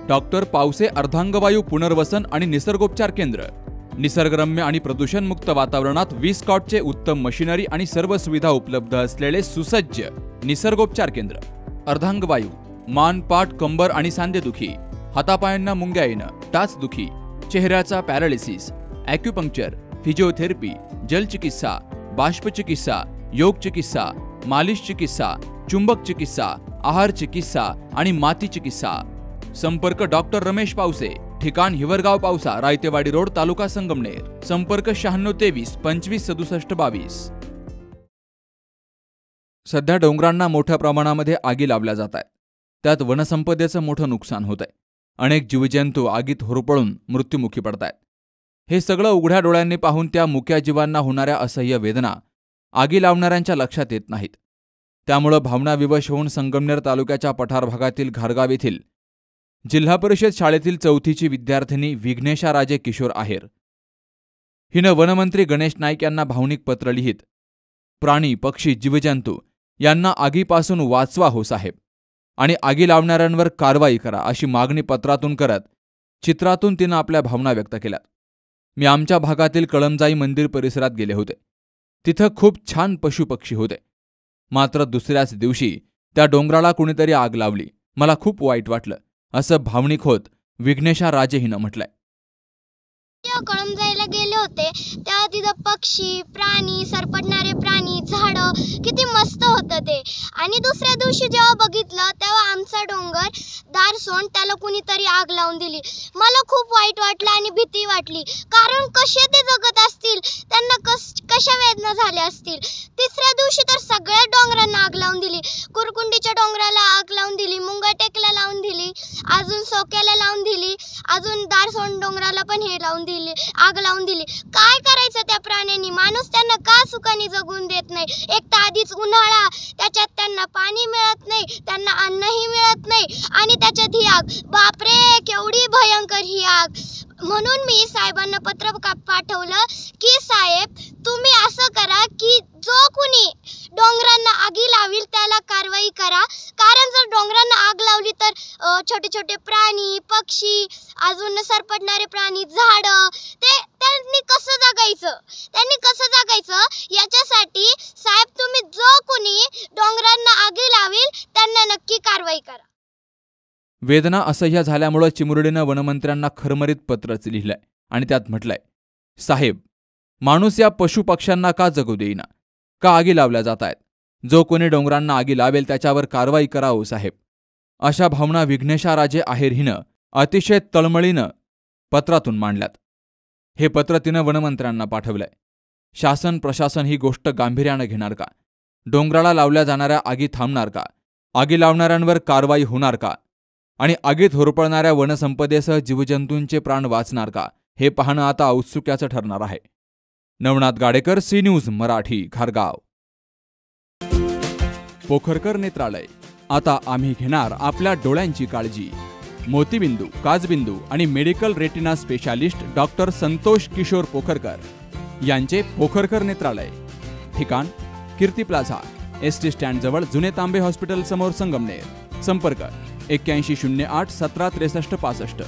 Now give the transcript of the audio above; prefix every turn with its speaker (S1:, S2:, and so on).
S1: Doctor Pawase अर्धांगवायू पुनर्वसन आणि निसर्गोपचार केंद्र। निसर्गरम्य आणि प्रदूषणमुक्त वातावरणात 20 कॉटचे उत्तम मशिनरी आणि सर्व सुविधा उपलब्ध असलेले सुसज्ज निसर्गोपचार केंद्र। अर्धांगवायू, मान, पाठ, कंबर आणि सांधेदुखी, हातापायांना मुंग्या येणं, टाचदुखी, चेहऱ्याचा पॅरालिसिस, ॲक्युपंक्चर, फिजिओथेरपी, जलचिकित्सा, बाष्पचिकित्सा, योग चिकित्सा, मालिश चिकित्सा, चुंबक चिकित्सा, आहार चिकित्सा आणि माती चिकित्सा। संपर्क डॉक्टर रमेश पावसे, ठिकाण हिवरगाव पावसा, रायतेवाडी रोड, तालुका संगमनेर। संपर्क 9623 25 67 22। सध्या डोंगरांना मोठ्या प्रमाणामध्ये आगी लावल्या जात आहेत। त्यात वनसंपदेचं मोठं नुकसान होत आहे। अनेक जीवजंतू आगीत होरपळून मृत्युमुखी पडत आहेत। हे सगळं उघड्या डोळ्यांनी पाहून त्या मुक्या जीवांना होणाऱ्या असह्य वेदना आगी लावणाऱ्यांच्या लक्षात येत नाहीत। त्यामुळे भावनाविवश होऊन संगमनेर तालुक्याच्या पठार भागातील घारगाव येथील जिल्हा परिषद शाळेतील 4थीची विद्यार्थिनी विघ्नेशा राजे किशोर आहेर हिनं वनमंत्री गणेश नाईक यांना भावनिक पत्र लिहित प्राणी, पक्षी, जीवजंतू यांना आगीपासून वाचवा हो साहेब आणि आगी लावणाऱ्यांवर कारवाई करा अशी मागणी पत्रातून करत चित्रातून तिनं आपल्या भावना व्यक्त केल्या। मी आमच्या भागातील कळमजाई मंदिर परिसरात गेले होते। तिथं खूप छान पशुपक्षी होते। मात्र दुसऱ्याच दिवशी त्या डोंगराला कुणीतरी आग लावली। मला खूप वाईट वाटलं असं भावनिक होत विघ्नेशा राजे हिनं म्हटलंय।
S2: कळमजाईला गेले होते तेव्हा तिथं पक्षी, प्राणी, सरपटणारे प्राणी, झाडं किती मस्त होतं ते। आणि दुसऱ्या दिवशी जेव्हा बघितलं तेव्हा आमचा डोंगर दारसोंड त्याला कुणीतरी आग लावून दिली। मला खूप वाईट वाटलं आणि भीती वाटली, कारण कसे ते जगत असतील, त्यांना कशा वेदना झाल्या असतील। तिसऱ्या दिवशी तर सगळ्या डोंगरांना आग लावून दिली। कुरकुंडीच्या डोंगराला आग लावून दिली, मुंगाटेकला लावून दिली, अजून सोक्याला लावून दिली, अजून दारसोंड डोंगराला पण हे लावून दिली, आग लावून दिली। काय करायचं त्या प्राण्यांनी? माणूस त्यांना का सुखाने जगून देत नाही? एक तर आधीच उन्हाळा, त्याच्यात त्यांना पाणी मिळत नाही, त्यांना अन्नही मिळत नाही आणि त्याच्यात ही आग। बापरे, केवढी भयंकर ही आग। म्हणून मी साहेबांना पत्र पाठवलं की साहेब, तुम्ही असं करा की जो कुणी डोंगरांना आगी लावील त्याला कारवाई करा, कारण जर डोंगरांना आग लावली तर छोटे छोटे प्राणी, पक्षी, अजून सरपटणारे प्राणी, झाडं, त्यांनी कसं जगायचं? याच्यासाठी साहेब तुम्ही जो कुणी डोंगरांना आगी लावील त्यांना नक्की कारवाई करा।
S1: वेदना असह्य झाल्यामुळे चिमुरडीनं वनमंत्र्यांना खरमरीत पत्रच लिहिलंय आणि त्यात म्हटलंय, साहेब, माणूस या पशुपक्ष्यांना का जगू देईना? का आगी लावल्या जात आहेत? जो कोणी डोंगरांना आगी लावेल त्याच्यावर कारवाई करा हो साहेब। अशा भावना विघ्नेशा राजे आहेर हिनं अतिशय तळमळीनं पत्रातून मांडल्यात। हे पत्र तिनं वनमंत्र्यांना पाठवलंय। शासन प्रशासन ही गोष्ट गांभीर्यानं घेणार का? डोंगराला लावल्या जाणाऱ्या आगी थांबणार का? आगी लावणाऱ्यांवर कारवाई होणार का? आणि आगीत होरपळणाऱ्या वनसंपदेसह जीवजंतूंचे प्राण वाचणार का? हे पाहणं आता औत्सुक्याचं ठरणार आहे। नवनाथ गाडेकर, सी न्यूज मराठी, घारगाव। पोखरकर नेत्रालय, आता आम्ही घेणार आपल्या डोळ्यांची काळजी। मोतीबिंदू, काचबिंदू आणि medical retina specialist doctor Santosh Kishor Pokharkar यांचे पोखरकर नेत्रालय। ठिकाण कीर्ती प्लाझा, एसटी स्टँड जवळ, जुने तांबे हॉस्पिटल समोर, संगमनेर। संपर्क 8108 17 63 65।